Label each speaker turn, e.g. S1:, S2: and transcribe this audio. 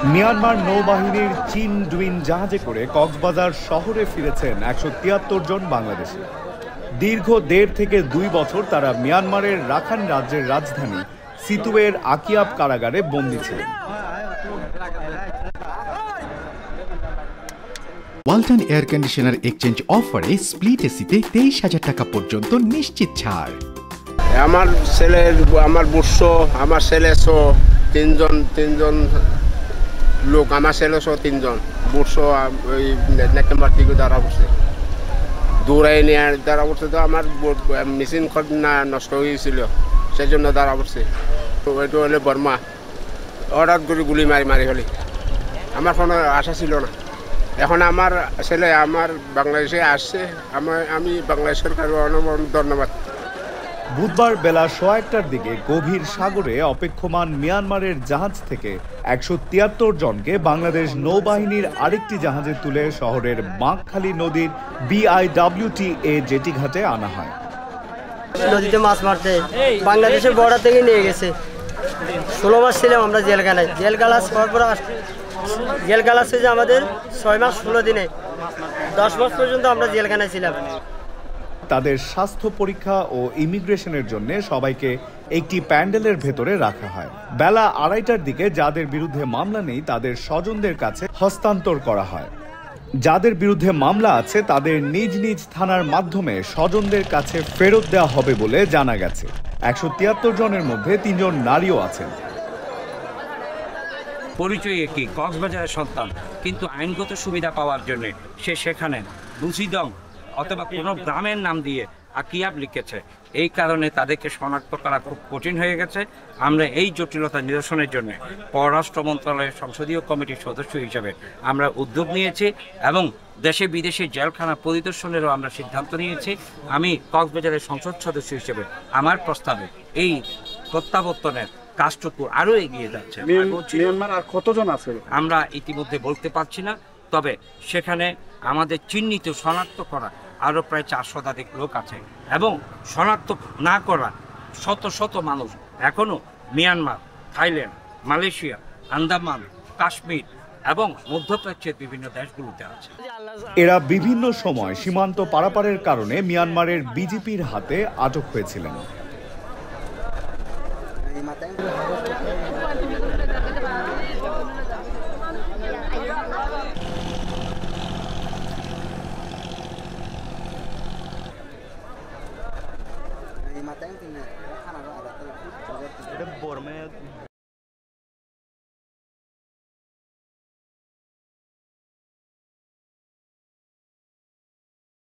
S1: Myanmar নৌবাহিনীর চীন ডুইন জাহাজে করে কক্সবাজার শহরে ফিরেছেন ১৭৩ জন বাংলাদেশি। দীর্ঘ ১.৫ থেকে ২ বছর তারা মিয়ানমারের রাখাইন রাজ্যের রাজধানী সিতুয়ের আকিয়াব কারাগারে বন্দী ছিলেন।
S2: ওয়ালটন এয়ার কন্ডিশনার এক্সচেঞ্জ অফারে স্প্লিট এসিতে ২৩,০০০ টাকা পর্যন্ত নিশ্চিত ছাড়।
S3: আমার ছেলের, আমার বুড়স, আমার ছেলে তিনজন লোক, আমার ছেলে ৩জন, বুড়স ওই নেকেম্বার থেকে ধরা পড়ছে, দৌড়াই নিয়ে ধরা পড়ছে। তো আমার মেশিন নষ্ট হয়ে গেছিল, সেই জন্য ধরা পড়ছে। তো ওইটা হলে বর্মা হঠাৎ করে গুলি মারি ফেলি। আমার কোনো আশা ছিল না। এখন আমার ছেলে আমার বাংলাদেশে আসছে, আমি বাংলাদেশ সরকারের অনেক ধন্যবাদ।
S1: বুধবার বেলা ১:১টার দিকে গভীর সাগরে অপেক্ষমান মিয়ানমারের জাহাজ থেকে ১৭৩ জনকে বাংলাদেশ নৌবাহিনীর আরেকটি জাহাজে তুলে শহরের বাঁকখালী নদীর BIWTA জেটি ঘাটে আনা হয়।
S4: নদীতে মাছ মারতে বাংলাদেশের বর্ডার থেকে নিয়ে গেছে। ১৬ মাস ছিলাম আমরা জেলখানায়। জেলখানা যে আমাদের ৬ মাস ১৬ দিনে ১০ মাস পর্যন্ত আমরা জেলখানায় ছিলাম।
S1: তাদের স্বাস্থ্য পরীক্ষা ও ইমিগ্রেশনের জন্য সবাইকে একটি প্যান্ডেলের ভেতরে রাখা হয়। বেলা ২:৩০টার দিকে যাদের বিরুদ্ধে মামলা নেই তাদের স্বজনদের কাছে হস্তান্তর করা হয়। যাদের বিরুদ্ধে মামলা আছে তাদের নিজ নিজ থানার মাধ্যমে স্বজনদের কাছে ফেরত দেওয়া হবে বলে জানা গেছে। ১৭৩ জনের মধ্যে ৩ জন নারীও আছেন।
S5: পরিচয় একই, কক্সবাজারের সন্তান, কিন্তু আইনগত সুবিধা পাওয়ার জন্য সে সেখানে বুঝিদং অথবা কোনো গ্রামের নাম দিয়ে আকিয়াব লিখেছে। এই কারণে তাদেরকে শনাক্ত করা খুব কঠিন হয়ে গেছে। আমরা এই জটিলতা নিরসনের জন্য পররাষ্ট্র মন্ত্রণালয়ের সংসদীয় কমিটির সদস্য হিসেবে আমরা উদ্যোগ নিয়েছি এবং দেশে বিদেশে জেলখানা পরিদর্শনেরও আমরা সিদ্ধান্ত নিয়েছি। আমি কক্সবাজারের সংসদ সদস্য হিসেবে আমার প্রস্তাবে এই প্রত্যাবর্তনের কাজটুকু আরও এগিয়ে যাচ্ছে।
S6: মিয়ানমার আর কতজন আছে
S5: আমরা ইতিমধ্যে বলতে পারছি না, তবে সেখানে আমাদের চিহ্নিত শনাক্ত করা আরও প্রায় ৪ শতাধিক লোক আছে এবং শনাক্ত না করা শত শত মানুষ এখনও Myanmar, Thailand, Malaysia, Andaman, Kashmir এবং মধ্যপ্রাচ্যের বিভিন্ন দেশগুলোতে আছে।
S1: এরা বিভিন্ন সময় সীমান্ত পারাপারের কারণে মিয়ানমারের বিজেপির হাতে আটক হয়েছিলেন।